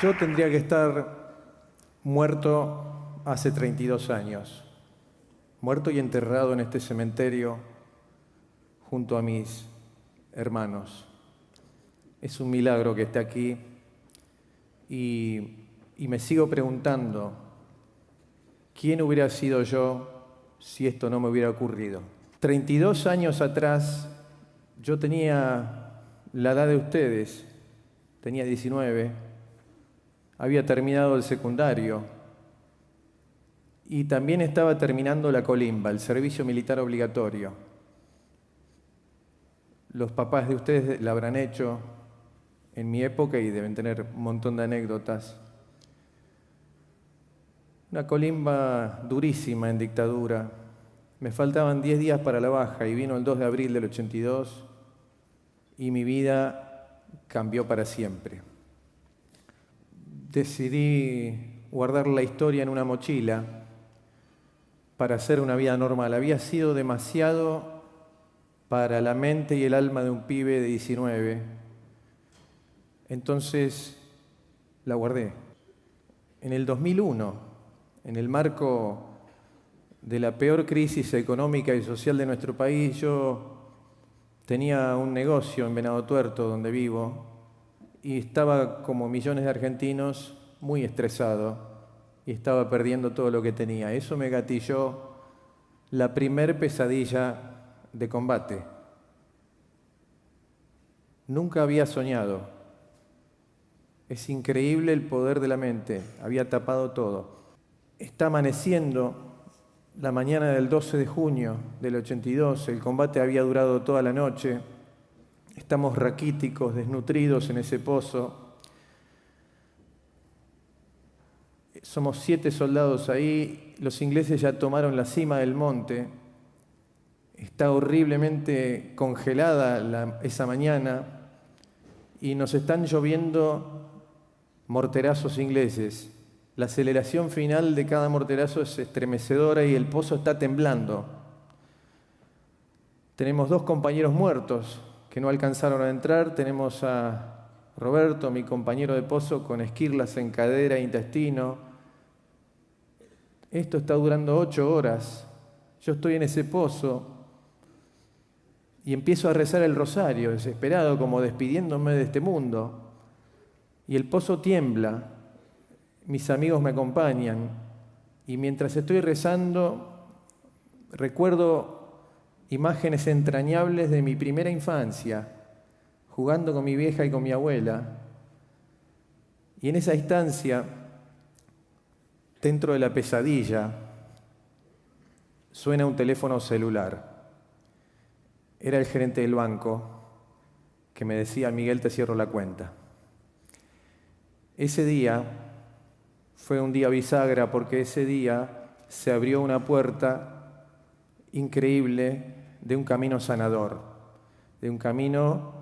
Yo tendría que estar muerto hace 32 años, muerto y enterrado en este cementerio junto a mis hermanos. Es un milagro que esté aquí y me sigo preguntando, ¿quién hubiera sido yo si esto no me hubiera ocurrido? 32 años atrás yo tenía la edad de ustedes, tenía 19, había terminado el secundario y también estaba terminando la colimba, el servicio militar obligatorio. Los papás de ustedes la habrán hecho en mi época y deben tener un montón de anécdotas. Una colimba durísima en dictadura. Me faltaban 10 días para la baja y vino el 2 de abril del 82 y mi vida cambió para siempre. Decidí guardar la historia en una mochila para hacer una vida normal. Había sido demasiado para la mente y el alma de un pibe de 19. Entonces la guardé. En el 2001, en el marco de la peor crisis económica y social de nuestro país, yo tenía un negocio en Venado Tuerto, donde vivo, y estaba, como millones de argentinos, muy estresado y estaba perdiendo todo lo que tenía. Eso me gatilló la primer pesadilla de combate. Nunca había soñado. Es increíble el poder de la mente. Había tapado todo. Está amaneciendo la mañana del 12 de junio del 82. El combate había durado toda la noche. Estamos raquíticos, desnutridos en ese pozo. Somos 7 soldados ahí. Los ingleses ya tomaron la cima del monte. Está horriblemente congelada esa mañana y nos están lloviendo morterazos ingleses. La aceleración final de cada morterazo es estremecedora y el pozo está temblando. Tenemos 2 compañeros muertos que no alcanzaron a entrar. Tenemos a Roberto, mi compañero de pozo, con esquirlas en cadera e intestino. Esto está durando 8 horas. Yo estoy en ese pozo y empiezo a rezar el rosario, desesperado, como despidiéndome de este mundo. Y el pozo tiembla. Mis amigos me acompañan. Y mientras estoy rezando, recuerdo imágenes entrañables de mi primera infancia, jugando con mi vieja y con mi abuela. Y en esa instancia, dentro de la pesadilla, suena un teléfono celular. Era el gerente del banco que me decía: Miguel, te cierro la cuenta. Ese día fue un día bisagra porque ese día se abrió una puerta increíble de un camino sanador, de un camino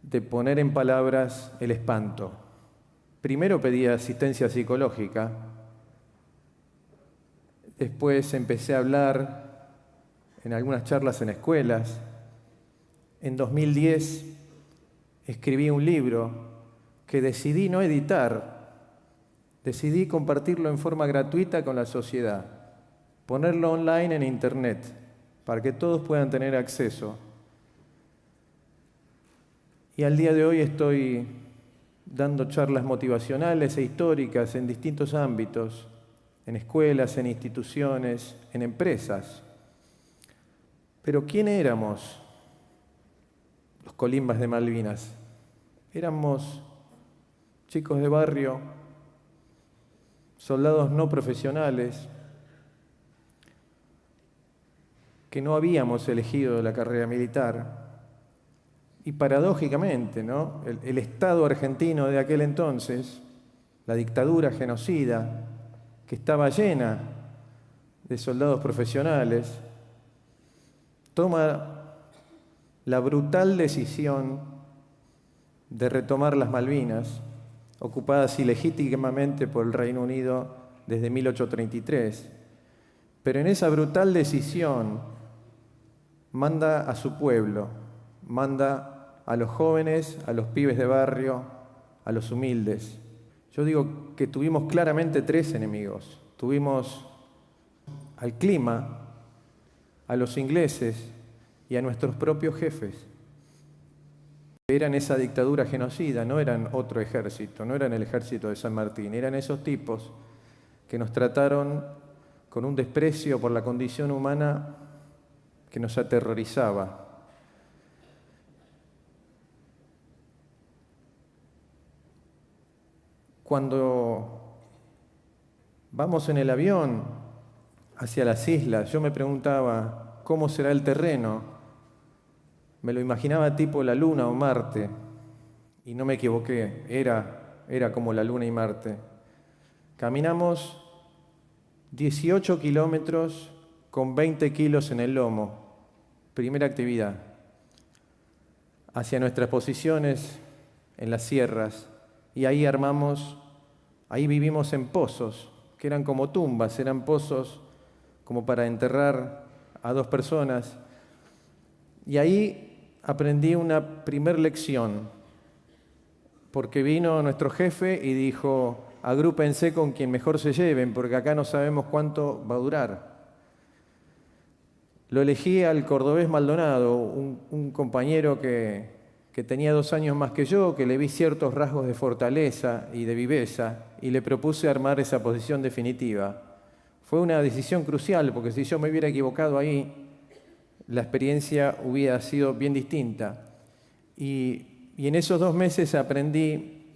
de poner en palabras el espanto. Primero pedí asistencia psicológica, después empecé a hablar en algunas charlas en escuelas. En 2010 escribí un libro que decidí no editar, decidí compartirlo en forma gratuita con la sociedad, ponerlo online en internet para que todos puedan tener acceso. Y al día de hoy estoy dando charlas motivacionales e históricas en distintos ámbitos, en escuelas, en instituciones, en empresas. Pero ¿quién éramos los colimbas de Malvinas? Éramos chicos de barrio, soldados no profesionales, que no habíamos elegido la carrera militar. Y paradójicamente, ¿no? El Estado argentino de aquel entonces, la dictadura genocida, que estaba llena de soldados profesionales, toma la brutal decisión de retomar las Malvinas, ocupadas ilegítimamente por el Reino Unido desde 1833. Pero en esa brutal decisión manda a su pueblo, manda a los jóvenes, a los pibes de barrio, a los humildes. Yo digo que tuvimos claramente tres enemigos. Tuvimos al clima, a los ingleses y a nuestros propios jefes. Eran esa dictadura genocida, no eran otro ejército, no eran el ejército de San Martín, eran esos tipos que nos trataron con un desprecio por la condición humana que nos aterrorizaba. Cuando vamos en el avión hacia las islas, yo me preguntaba, ¿cómo será el terreno? Me lo imaginaba tipo la Luna o Marte, y no me equivoqué, era como la Luna y Marte. Caminamos 18 kilómetros con 20 kilos en el lomo, primera actividad, hacia nuestras posiciones en las sierras, y ahí vivimos en pozos, que eran como tumbas, eran pozos como para enterrar a dos personas. Y ahí aprendí una primer lección, porque vino nuestro jefe y dijo, agrúpense con quien mejor se lleven, porque acá no sabemos cuánto va a durar. Lo elegí al cordobés Maldonado, un compañero que tenía 2 años más que yo, que le vi ciertos rasgos de fortaleza y de viveza, y le propuse armar esa posición definitiva. Fue una decisión crucial, porque si yo me hubiera equivocado ahí, la experiencia hubiera sido bien distinta. Y en esos 2 meses aprendí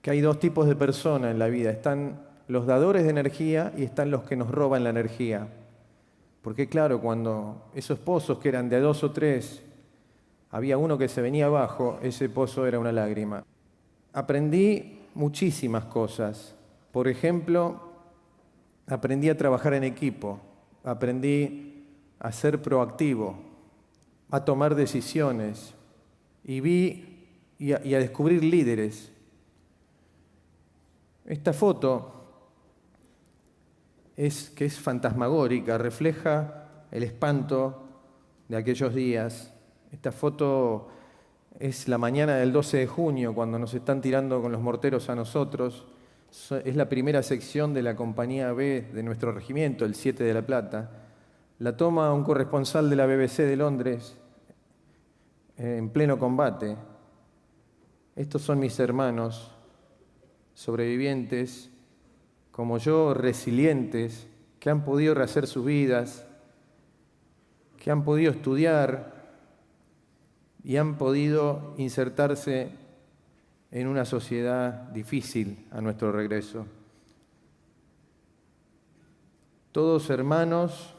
que hay 2 tipos de personas en la vida. Están los dadores de energía y están los que nos roban la energía. Porque claro, cuando esos pozos que eran de 2 o 3, había uno que se venía abajo, ese pozo era una lágrima. Aprendí muchísimas cosas. Por ejemplo, aprendí a trabajar en equipo, aprendí a ser proactivo, a tomar decisiones y a descubrir líderes. Esta foto es fantasmagórica, refleja el espanto de aquellos días. Esta foto es la mañana del 12 de junio, cuando nos están tirando con los morteros a nosotros. Es la primera sección de la compañía B de nuestro regimiento, el 7 de La Plata. La toma un corresponsal de la BBC de Londres en pleno combate. Estos son mis hermanos, sobrevivientes, como yo, resilientes, que han podido rehacer sus vidas, que han podido estudiar y han podido insertarse en una sociedad difícil a nuestro regreso. Todos hermanos,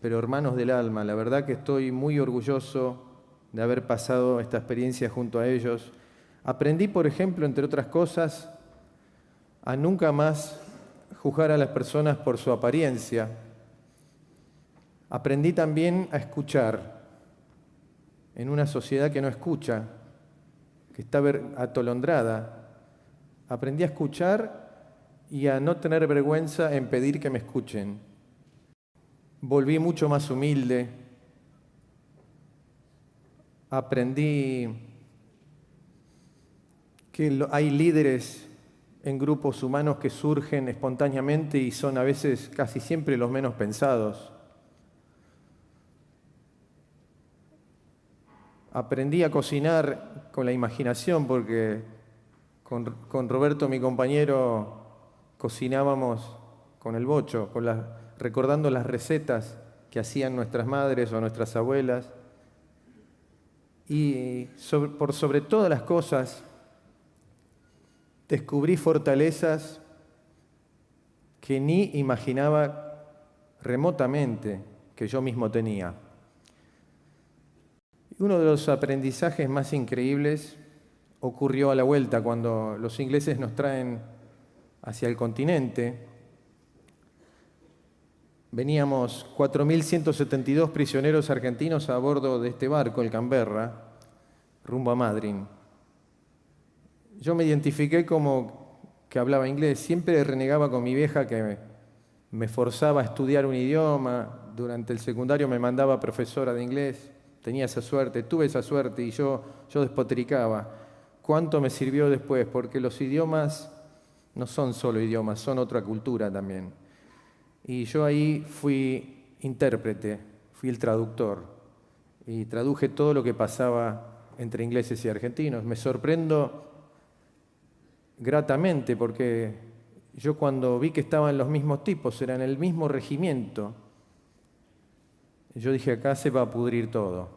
pero hermanos del alma. La verdad que estoy muy orgulloso de haber pasado esta experiencia junto a ellos. Aprendí, por ejemplo, entre otras cosas, a nunca más juzgar a las personas por su apariencia. Aprendí también a escuchar en una sociedad que no escucha, que está atolondrada. Aprendí a escuchar y a no tener vergüenza en pedir que me escuchen. Volví mucho más humilde. Aprendí que hay líderes en grupos humanos que surgen espontáneamente y son a veces casi siempre los menos pensados. Aprendí a cocinar con la imaginación porque con Roberto, mi compañero, cocinábamos con el bocho, recordando las recetas que hacían nuestras madres o nuestras abuelas. Y por sobre todas las cosas, descubrí fortalezas que ni imaginaba remotamente que yo mismo tenía. Uno de los aprendizajes más increíbles ocurrió a la vuelta, cuando los ingleses nos traen hacia el continente. Veníamos 4.172 prisioneros argentinos a bordo de este barco, el Canberra, rumbo a Madrid. Yo me identifiqué como que hablaba inglés. Siempre renegaba con mi vieja que me forzaba a estudiar un idioma. Durante el secundario me mandaba profesora de inglés. Tenía esa suerte, tuve esa suerte y yo despotricaba. cuánto me sirvió después, porque los idiomas no son solo idiomas, son otra cultura también. Y yo ahí fui intérprete, fui el traductor y traduje todo lo que pasaba entre ingleses y argentinos. Me sorprendo gratamente porque yo cuando vi que estaban los mismos tipos, eran el mismo regimiento, yo dije, acá se va a pudrir todo.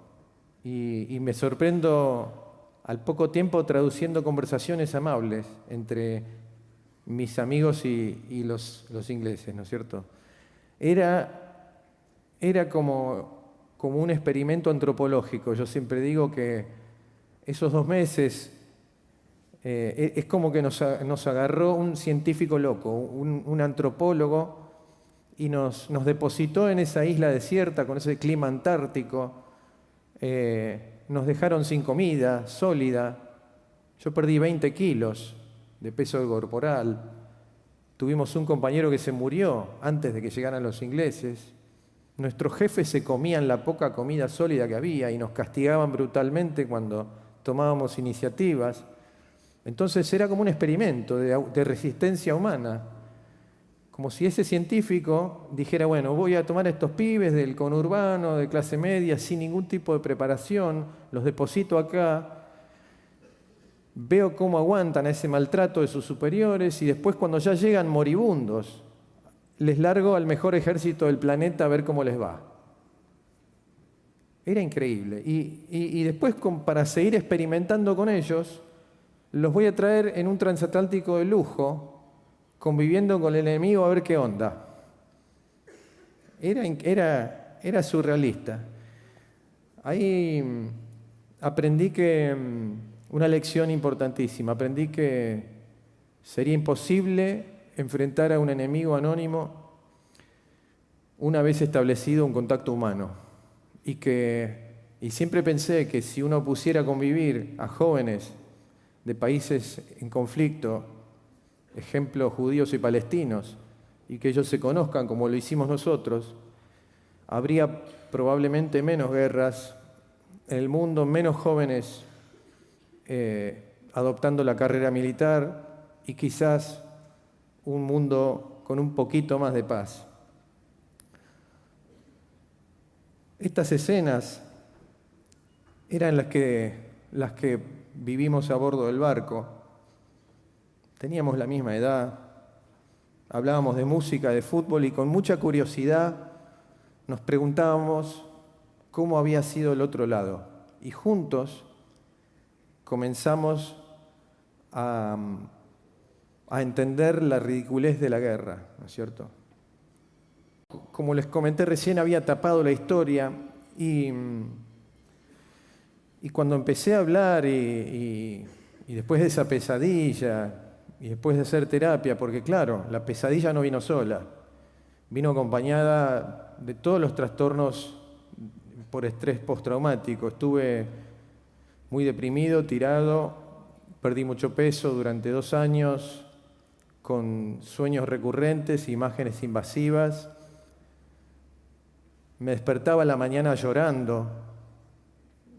Y me sorprendo al poco tiempo traduciendo conversaciones amables entre mis amigos y los ingleses, ¿no es cierto? Era como un experimento antropológico. Yo siempre digo que esos 2 meses es como que nos agarró un científico loco, un antropólogo, y nos depositó en esa isla desierta con ese clima antártico. Nos dejaron sin comida sólida. Yo perdí 20 kilos de peso corporal. Tuvimos un compañero que se murió antes de que llegaran los ingleses. Nuestros jefes se comían la poca comida sólida que había y nos castigaban brutalmente cuando tomábamos iniciativas. Entonces era como un experimento de resistencia humana. Como si ese científico dijera, bueno, voy a tomar a estos pibes del conurbano, de clase media, sin ningún tipo de preparación, los deposito acá, veo cómo aguantan ese maltrato de sus superiores y después cuando ya llegan moribundos, les largo al mejor ejército del planeta a ver cómo les va. Era increíble. Y después, para seguir experimentando con ellos, los voy a traer en un transatlántico de lujo, conviviendo con el enemigo a ver qué onda. Era surrealista. Ahí aprendí una lección importantísima. Aprendí que sería imposible enfrentar a un enemigo anónimo una vez establecido un contacto humano. Y siempre pensé que si uno pusiera a convivir a jóvenes de países en conflicto, ejemplos judíos y palestinos, y que ellos se conozcan como lo hicimos nosotros, habría probablemente menos guerras en el mundo, menos jóvenes adoptando la carrera militar y quizás un mundo con un poquito más de paz. Estas escenas eran las que vivimos a bordo del barco. Teníamos la misma edad, hablábamos de música, de fútbol y con mucha curiosidad nos preguntábamos cómo había sido el otro lado. Y juntos comenzamos a entender la ridiculez de la guerra, ¿no es cierto? Como les comenté recién, había tapado la historia y cuando empecé a hablar y después de esa pesadilla y después de hacer terapia, porque claro, la pesadilla no vino sola, vino acompañada de todos los trastornos por estrés postraumático. Estuve muy deprimido, tirado, perdí mucho peso durante 2 años, con sueños recurrentes, imágenes invasivas. Me despertaba a la mañana llorando.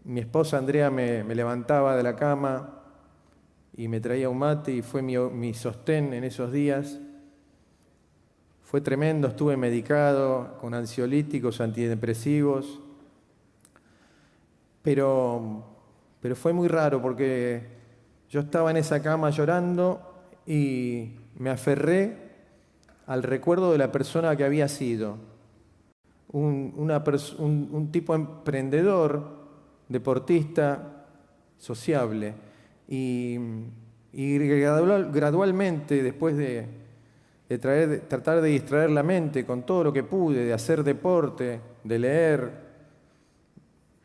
Mi esposa Andrea me levantaba de la cama y me traía un mate y fue mi sostén en esos días. Fue tremendo, estuve medicado con ansiolíticos, antidepresivos, pero fue muy raro porque yo estaba en esa cama llorando y me aferré al recuerdo de la persona que había sido. Un tipo emprendedor, deportista, sociable. Y gradualmente, después de tratar de distraer la mente con todo lo que pude, de hacer deporte, de leer,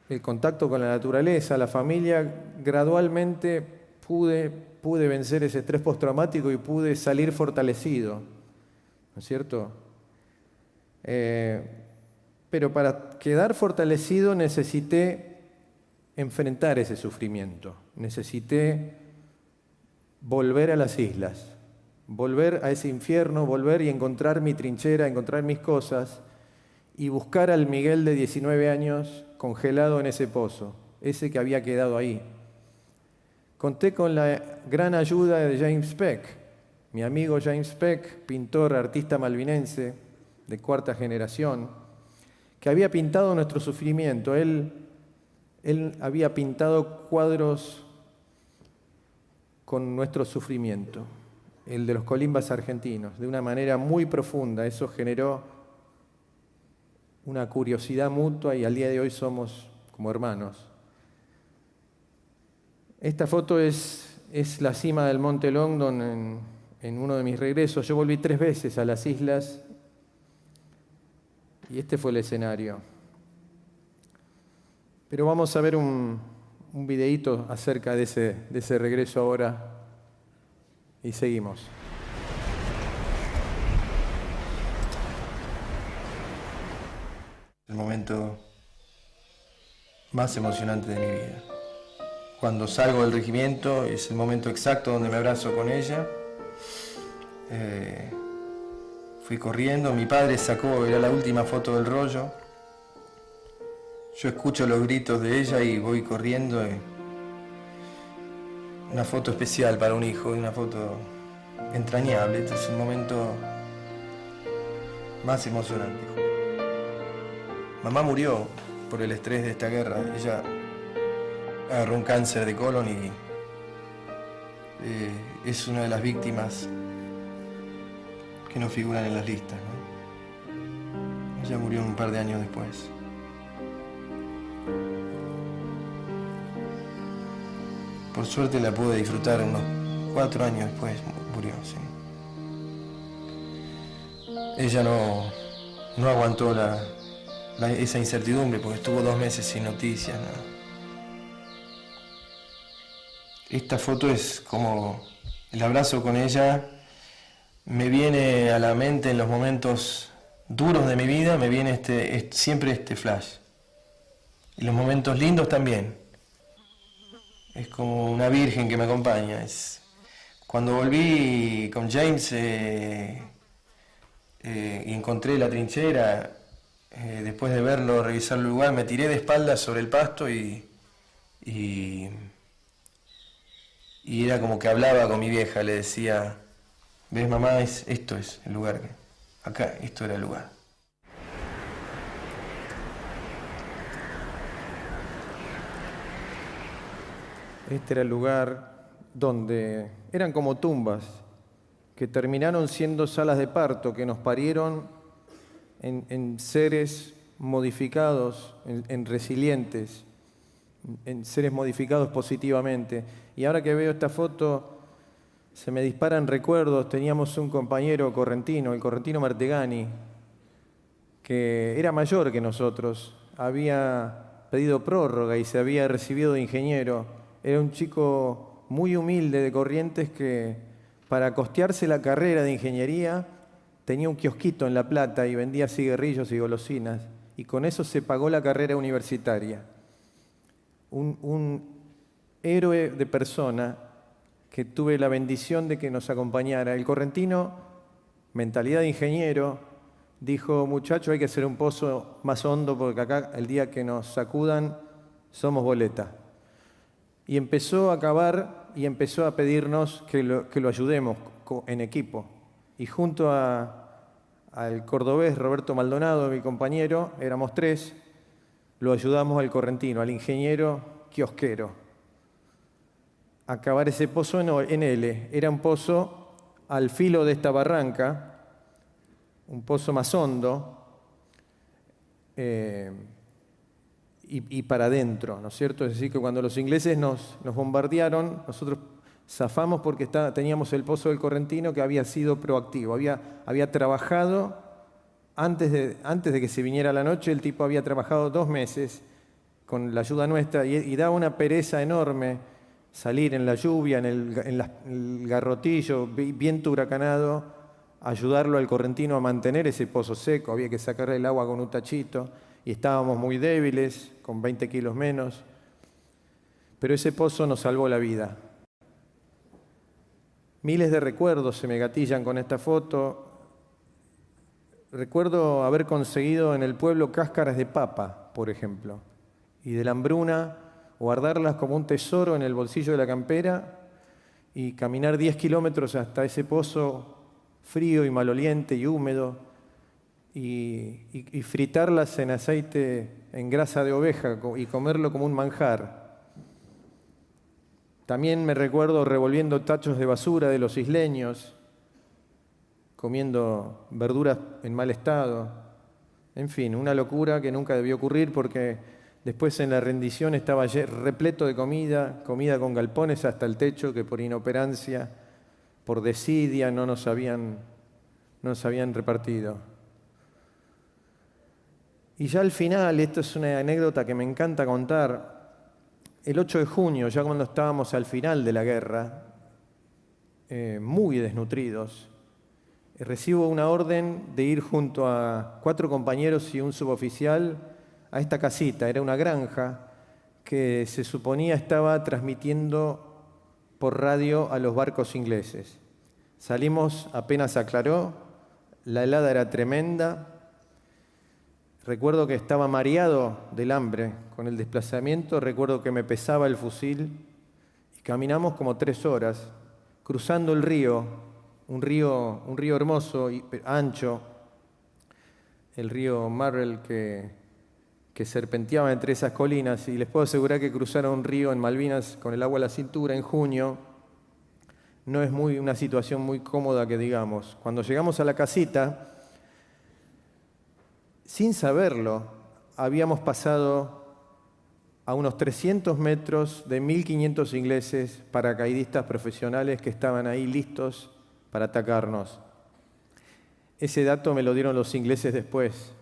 el contacto con la naturaleza, la familia, gradualmente pude vencer ese estrés postraumático y pude salir fortalecido, ¿no es cierto? Pero para quedar fortalecido necesité enfrentar ese sufrimiento, necesité volver a las islas, volver a ese infierno, volver y encontrar mi trinchera, encontrar mis cosas y buscar al Miguel de 19 años congelado en ese pozo, ese que había quedado ahí. conté con la gran ayuda de James Peck, mi amigo James Peck, pintor, artista malvinense de cuarta generación, que había pintado nuestro sufrimiento. Él había pintado cuadros con nuestro sufrimiento, el de los colimbas argentinos, de una manera muy profunda. Eso generó una curiosidad mutua y al día de hoy somos como hermanos. Esta foto es la cima del Monte Longdon en uno de mis regresos. Yo volví 3 veces a las islas y este fue el escenario. Pero vamos a ver un videíto acerca de ese regreso ahora y seguimos. El momento más emocionante de mi vida. Cuando salgo del regimiento es el momento exacto donde me abrazo con ella. Fui corriendo, mi padre sacó, era la última foto del rollo. Yo escucho los gritos de ella y voy corriendo. Una foto especial para un hijo, una foto entrañable. Este es el momento más emocionante. Mamá murió por el estrés de esta guerra. Ella agarró un cáncer de colon y es una de las víctimas que no figuran en las listas, ¿no? Ella murió un par de años después. Por suerte la pude disfrutar unos 4 años después, murió, sí. Ella no aguantó esa incertidumbre porque estuvo 2 meses sin noticias, ¿no? Esta foto es como el abrazo con ella. Me viene a la mente en los momentos duros de mi vida, me viene siempre este flash. Y los momentos lindos también. Es como una virgen que me acompaña. Cuando volví con James y encontré la trinchera, después de verlo, revisar el lugar, me tiré de espaldas sobre el pasto y era como que hablaba con mi vieja, le decía, ¿ves, mamá? Esto es el lugar. Acá, esto era el lugar. Este era el lugar donde eran como tumbas que terminaron siendo salas de parto, que nos parieron en seres modificados, en resilientes, en seres modificados positivamente. Y ahora que veo esta foto, se me disparan recuerdos. Teníamos un compañero correntino, el correntino Martegani, que era mayor que nosotros, había pedido prórroga y se había recibido de ingeniero. Era un chico muy humilde de Corrientes que para costearse la carrera de ingeniería tenía un kiosquito en La Plata y vendía cigarrillos y golosinas. Y con eso se pagó la carrera universitaria. Un héroe de persona que tuve la bendición de que nos acompañara. El correntino, mentalidad de ingeniero, dijo, muchachos, hay que hacer un pozo más hondo porque acá el día que nos sacudan somos boleta. Y empezó a cavar y empezó a pedirnos que lo ayudemos en equipo. Y junto al cordobés Roberto Maldonado, mi compañero, éramos 3, lo ayudamos al correntino, al ingeniero kiosquero, a cavar ese pozo en L. Era un pozo al filo de esta barranca, un pozo más hondo, y para adentro, ¿no es cierto? Es decir, que cuando los ingleses nos bombardearon, nosotros zafamos porque teníamos el pozo del correntino que había sido proactivo, había trabajado antes de que se viniera la noche. El tipo había trabajado 2 meses con la ayuda nuestra y daba una pereza enorme salir en la lluvia, en el garrotillo, viento huracanado, ayudarlo al correntino a mantener ese pozo seco. Había que sacarle el agua con un tachito y estábamos muy débiles, con 20 kilos menos, pero ese pozo nos salvó la vida. Miles de recuerdos se me gatillan con esta foto. Recuerdo haber conseguido en el pueblo cáscaras de papa, por ejemplo, y de la hambruna guardarlas como un tesoro en el bolsillo de la campera y caminar 10 kilómetros hasta ese pozo frío y maloliente y húmedo y fritarlas en aceite, en grasa de oveja y comerlo como un manjar. También me recuerdo revolviendo tachos de basura de los isleños, comiendo verduras en mal estado. En fin, una locura que nunca debió ocurrir porque después en la rendición estaba repleto de comida con galpones hasta el techo que por inoperancia, por desidia, no nos habían repartido. Y ya al final, esto es una anécdota que me encanta contar, el 8 de junio, ya cuando estábamos al final de la guerra, muy desnutridos, recibo una orden de ir junto a 4 compañeros y un suboficial a esta casita. Era una granja que se suponía estaba transmitiendo por radio a los barcos ingleses. Salimos apenas aclaró, la helada era tremenda. Recuerdo que estaba mareado del hambre con el desplazamiento, recuerdo que me pesaba el fusil y caminamos como 3 horas cruzando el río, un río hermoso y ancho, el río Marrel que serpenteaba entre esas colinas, y les puedo asegurar que cruzar un río en Malvinas con el agua a la cintura en junio no es una situación muy cómoda que digamos. Cuando llegamos a la casita, sin saberlo, habíamos pasado a unos 300 metros de 1.500 ingleses paracaidistas profesionales que estaban ahí listos para atacarnos. Ese dato me lo dieron los ingleses después,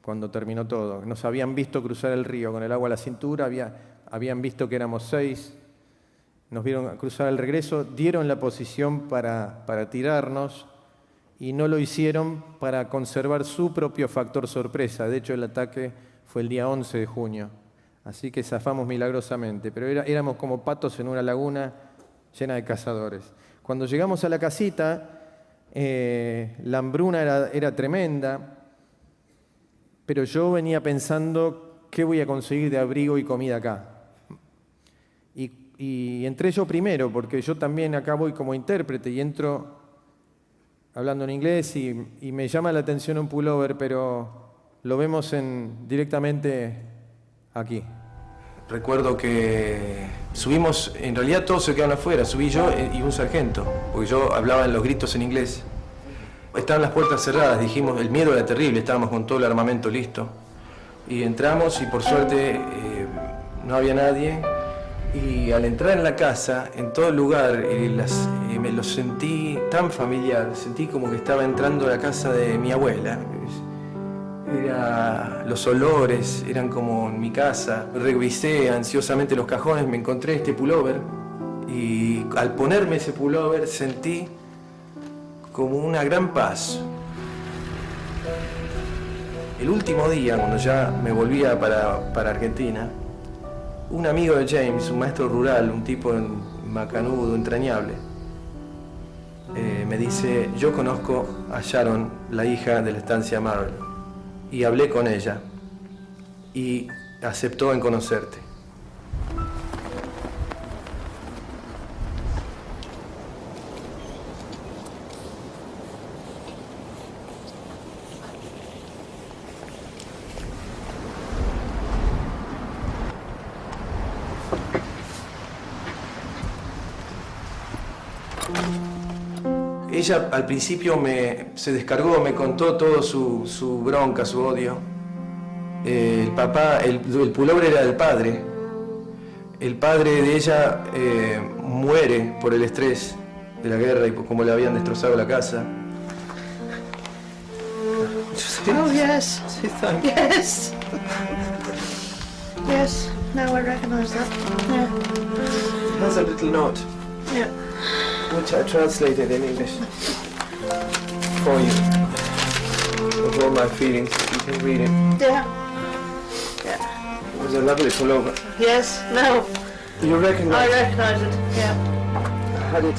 cuando terminó todo. Nos habían visto cruzar el río con el agua a la cintura, habían visto que éramos 6, nos vieron cruzar el regreso, dieron la posición para tirarnos, y no lo hicieron para conservar su propio factor sorpresa. De hecho, el ataque fue el día 11 de junio. Así que zafamos milagrosamente. Pero éramos como patos en una laguna llena de cazadores. Cuando llegamos a la casita, la hambruna era tremenda. Pero yo venía pensando, ¿qué voy a conseguir de abrigo y comida acá? Y entré yo primero, porque yo también acá voy como intérprete y entro hablando en inglés y me llama la atención un pullover, pero lo vemos directamente aquí. Recuerdo que subimos, en realidad todos se quedaron afuera, subí yo y un sargento, porque yo hablaba en los gritos en inglés. Estaban las puertas cerradas, dijimos, el miedo era terrible, estábamos con todo el armamento listo. Y entramos y por suerte no había nadie. Y al entrar en la casa, en todo el lugar, me lo sentí tan familiar, sentí como que estaba entrando a la casa de mi abuela. Los olores eran como en mi casa. Revisé ansiosamente los cajones, me encontré este pullover y al ponerme ese pullover sentí como una gran paz. El último día, cuando ya me volvía para Argentina, un amigo de James, un maestro rural, un tipo macanudo, entrañable, me dice, yo conozco a Sharon, la hija de la estancia Marrel, y hablé con ella, y aceptó en conocerte. Ella al principio se descargó, me contó todo su bronca, su odio. El papá, el pullover era del padre. El padre de ella muere por el estrés de la guerra y por cómo le habían destrozado la casa. Oh, yes. Yes. Yes. Now I recognize that. Yeah. It has a little note. Yeah. Which I translated in English for you. With all my feelings, you can read it. Yeah. Yeah. It was a lovely pullover. Yes. No. You recognize I it? recognize it. Yeah. I had it.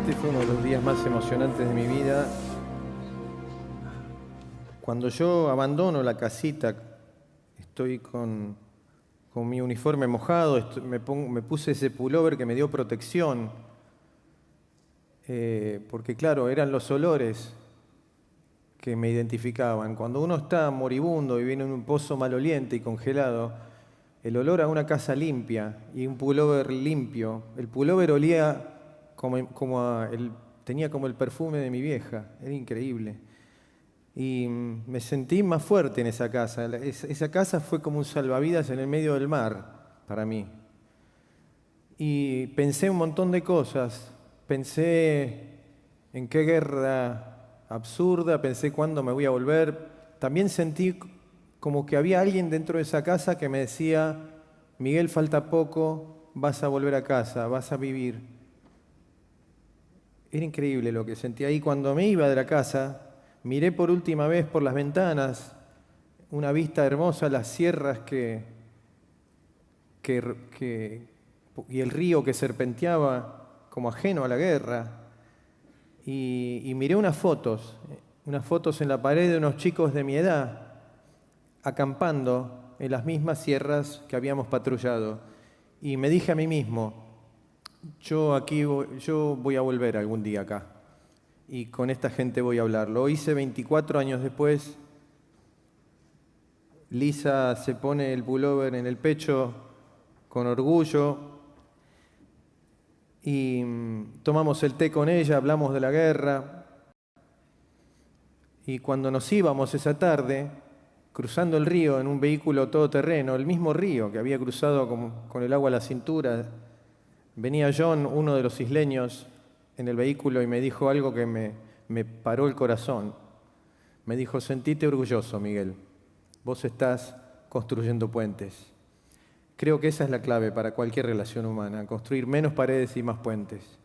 Este fue uno de los días más emocionantes de mi vida. Cuando yo abandono la casita, estoy con con mi uniforme mojado, me puse ese pullover que me dio protección, porque claro, eran los olores que me identificaban. Cuando uno está moribundo y viene en un pozo maloliente y congelado, el olor a una casa limpia y un pullover limpio, el pullover olía tenía como el perfume de mi vieja, era increíble. Y me sentí más fuerte en esa casa. Esa casa fue como un salvavidas en el medio del mar para mí. Y pensé un montón de cosas. Pensé en qué guerra absurda, pensé cuándo me voy a volver. También sentí como que había alguien dentro de esa casa que me decía, Miguel, falta poco, vas a volver a casa, vas a vivir. Era increíble lo que sentí ahí. Cuando me iba de la casa, miré por última vez por las ventanas, una vista hermosa, las sierras y el río que serpenteaba como ajeno a la guerra. Y miré unas fotos en la pared de unos chicos de mi edad, acampando en las mismas sierras que habíamos patrullado. Y me dije a mí mismo, yo voy a volver algún día acá. Y con esta gente voy a hablar. Lo hice 24 años después. Lisa se pone el pullover en el pecho con orgullo y tomamos el té con ella, hablamos de la guerra. Y cuando nos íbamos esa tarde, cruzando el río en un vehículo todoterreno, el mismo río que había cruzado con el agua a la cintura, venía John, uno de los isleños, en el vehículo y me dijo algo que me paró el corazón. Me dijo, sentite orgulloso, Miguel. Vos estás construyendo puentes. Creo que esa es la clave para cualquier relación humana, construir menos paredes y más puentes.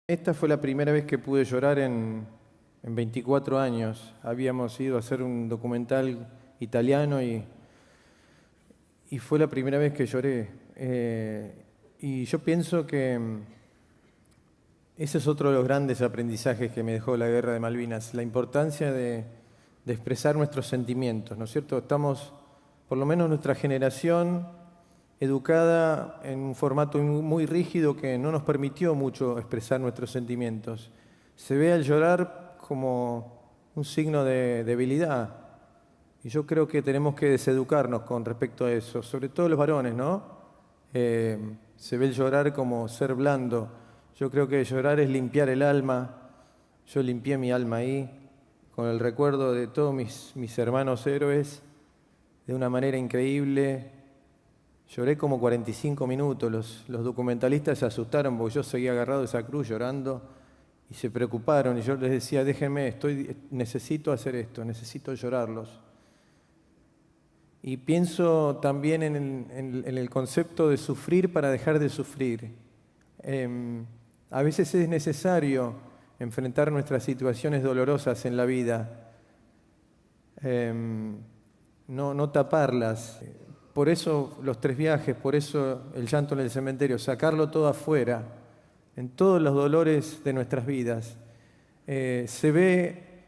Esta fue la primera vez que pude llorar en 24 años. Habíamos ido a hacer un documental italiano y fue la primera vez que lloré. Y yo pienso que ese es otro de los grandes aprendizajes que me dejó la Guerra de Malvinas, la importancia de expresar nuestros sentimientos, ¿no es cierto? Estamos, por lo menos nuestra generación, educada en un formato muy rígido que no nos permitió mucho expresar nuestros sentimientos. Se ve al llorar como un signo de debilidad. Y yo creo que tenemos que deseducarnos con respecto a eso, sobre todo los varones, ¿no? Se ve el llorar como ser blando. Yo creo que llorar es limpiar el alma. Yo limpié mi alma ahí, con el recuerdo de todos mis hermanos héroes, de una manera increíble. Lloré como 45 minutos, los documentalistas se asustaron porque yo seguía agarrado de esa cruz llorando y se preocuparon, y yo les decía, déjenme, necesito hacer esto, necesito llorarlos. Y pienso también en el concepto de sufrir para dejar de sufrir. A veces es necesario enfrentar nuestras situaciones dolorosas en la vida, no taparlas. Por eso los 3 viajes, por eso el llanto en el cementerio, sacarlo todo afuera, en todos los dolores de nuestras vidas. Se ve,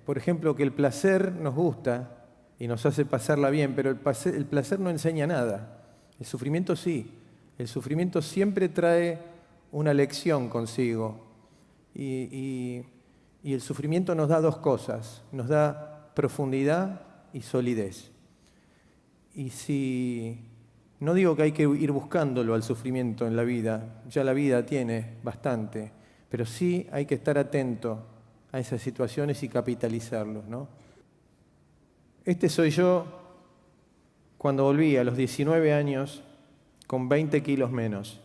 por ejemplo, que el placer nos gusta y nos hace pasarla bien, pero el placer no enseña nada. El sufrimiento sí. El sufrimiento siempre trae una lección consigo. Y el sufrimiento nos da 2 cosas. Nos da profundidad y solidez. Y si... No digo que hay que ir buscándolo al sufrimiento en la vida, ya la vida tiene bastante, pero sí hay que estar atento a esas situaciones y capitalizarlos, ¿no? Este soy yo cuando volví a los 19 años con 20 kilos menos.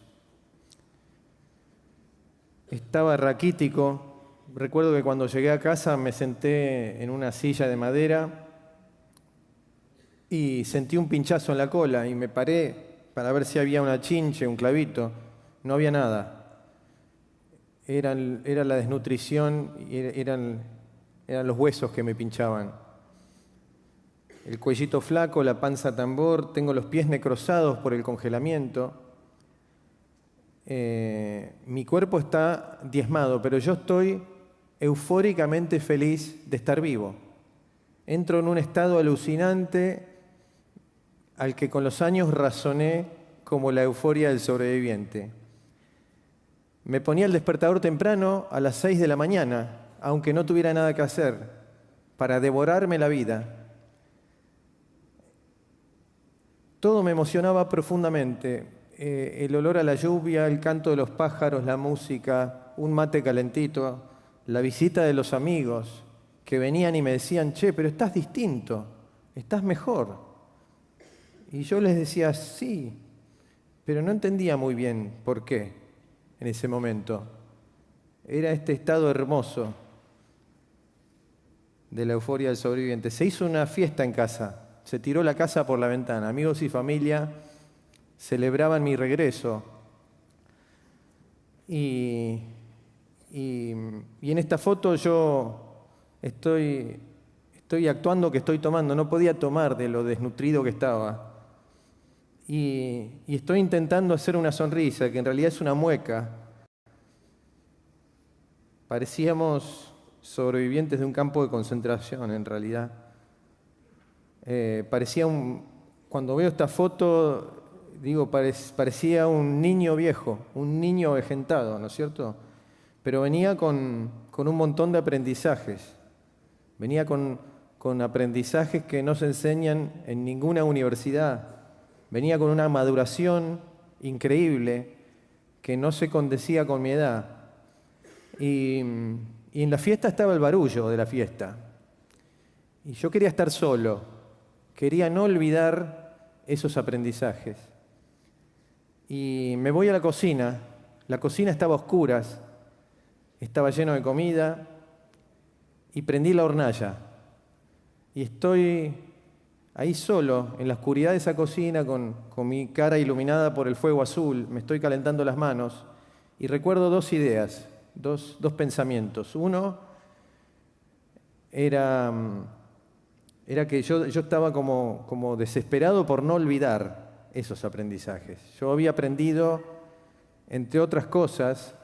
Estaba raquítico. Recuerdo que cuando llegué a casa me senté en una silla de madera y sentí un pinchazo en la cola y me paré para ver si había una chinche, un clavito. No había nada. Era la desnutrición y eran los huesos que me pinchaban. El cuellito flaco, la panza tambor, tengo los pies necrosados por el congelamiento. Mi cuerpo está diezmado, pero yo estoy eufóricamente feliz de estar vivo. Entro en un estado alucinante al que con los años razoné como la euforia del sobreviviente. Me ponía el despertador temprano a las 6 de la mañana, aunque no tuviera nada que hacer, para devorarme la vida. Todo me emocionaba profundamente. El olor a la lluvia, el canto de los pájaros, la música, un mate calentito, la visita de los amigos que venían y me decían, che, pero estás distinto, estás mejor. Y yo les decía, sí, pero no entendía muy bien por qué en ese momento. Era este estado hermoso de la euforia del sobreviviente. Se hizo una fiesta en casa, se tiró la casa por la ventana. Amigos y familia celebraban mi regreso. Y en esta foto yo estoy actuando que estoy tomando. No podía tomar de lo desnutrido que estaba. Y estoy intentando hacer una sonrisa, que en realidad es una mueca. Parecíamos sobrevivientes de un campo de concentración, en realidad. Cuando veo esta foto, digo, parecía un niño viejo, un niño avejentado, ¿no es cierto? Pero venía con un montón de aprendizajes. Venía con aprendizajes que no se enseñan en ninguna universidad. Venía con una maduración increíble que no se condecía con mi edad. Y en la fiesta estaba el barullo de la fiesta. Y yo quería estar solo. Quería no olvidar esos aprendizajes. Y me voy a la cocina. La cocina estaba a oscuras. Estaba lleno de comida. Y prendí la hornalla. Y estoy ahí solo, en la oscuridad de esa cocina, con mi cara iluminada por el fuego azul. Me estoy calentando las manos. Y recuerdo 2 ideas, dos pensamientos. Uno era que yo estaba como desesperado por no olvidar esos aprendizajes. Yo había aprendido, entre otras cosas,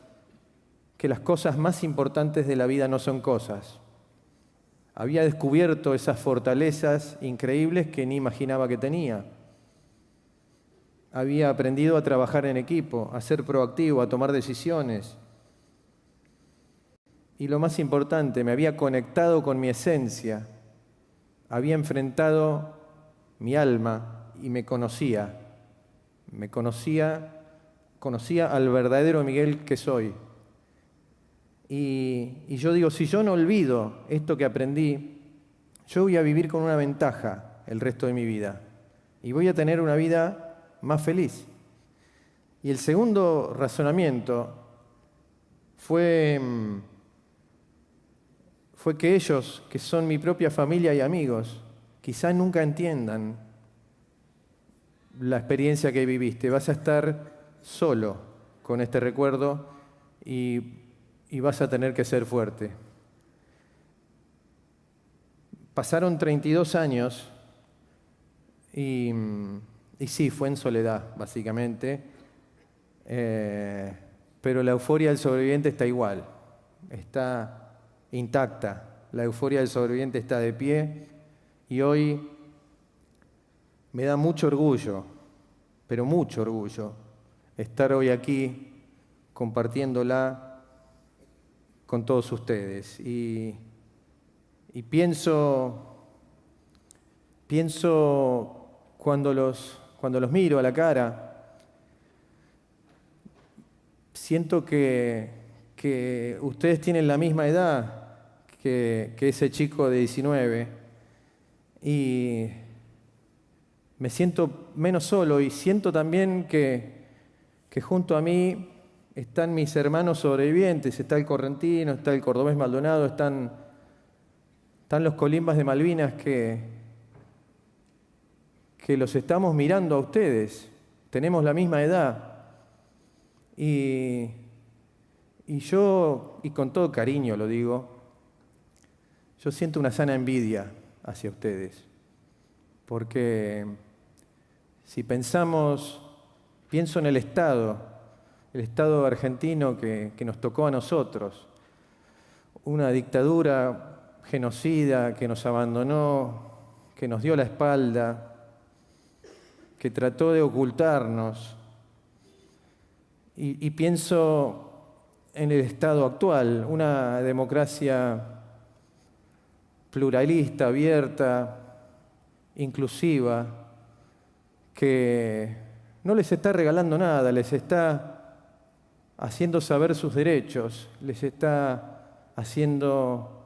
que las cosas más importantes de la vida no son cosas. Había descubierto esas fortalezas increíbles que ni imaginaba que tenía. Había aprendido a trabajar en equipo, a ser proactivo, a tomar decisiones. Y lo más importante, me había conectado con mi esencia. Había enfrentado mi alma y me conocía. Conocía al verdadero Miguel que soy. Y yo digo, si yo no olvido esto que aprendí, yo voy a vivir con una ventaja el resto de mi vida. Y voy a tener una vida más feliz. Y el segundo razonamiento fue que ellos, que son mi propia familia y amigos, quizás nunca entiendan la experiencia que viviste. Vas a estar solo con este recuerdo y vas a tener que ser fuerte. Pasaron 32 años y sí, fue en soledad, básicamente, pero la euforia del sobreviviente está igual, está intacta. La euforia del sobreviviente está de pie y hoy me da mucho orgullo, pero mucho orgullo, estar hoy aquí compartiéndola con todos ustedes. Y pienso cuando los miro a la cara, siento que ustedes tienen la misma edad que ese chico de 19 y me siento menos solo y siento también que junto a mí están mis hermanos sobrevivientes, está el correntino, está el cordobés Maldonado, están los colimbas de Malvinas que los estamos mirando a ustedes, tenemos la misma edad. Y yo, y con todo cariño lo digo, yo siento una sana envidia hacia ustedes, porque si pienso en el Estado argentino que nos tocó a nosotros, una dictadura genocida que nos abandonó, que nos dio la espalda, que trató de ocultarnos. Y pienso en el Estado actual, una democracia pluralista, abierta, inclusiva, que no les está regalando nada, les está haciendo saber sus derechos, les está haciendo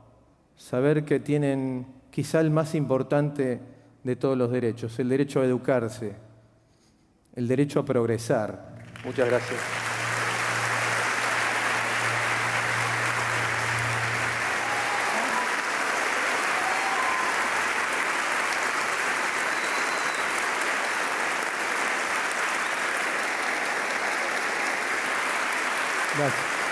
saber que tienen quizá el más importante de todos los derechos, el derecho a educarse, el derecho a progresar. Muchas gracias. Gracias.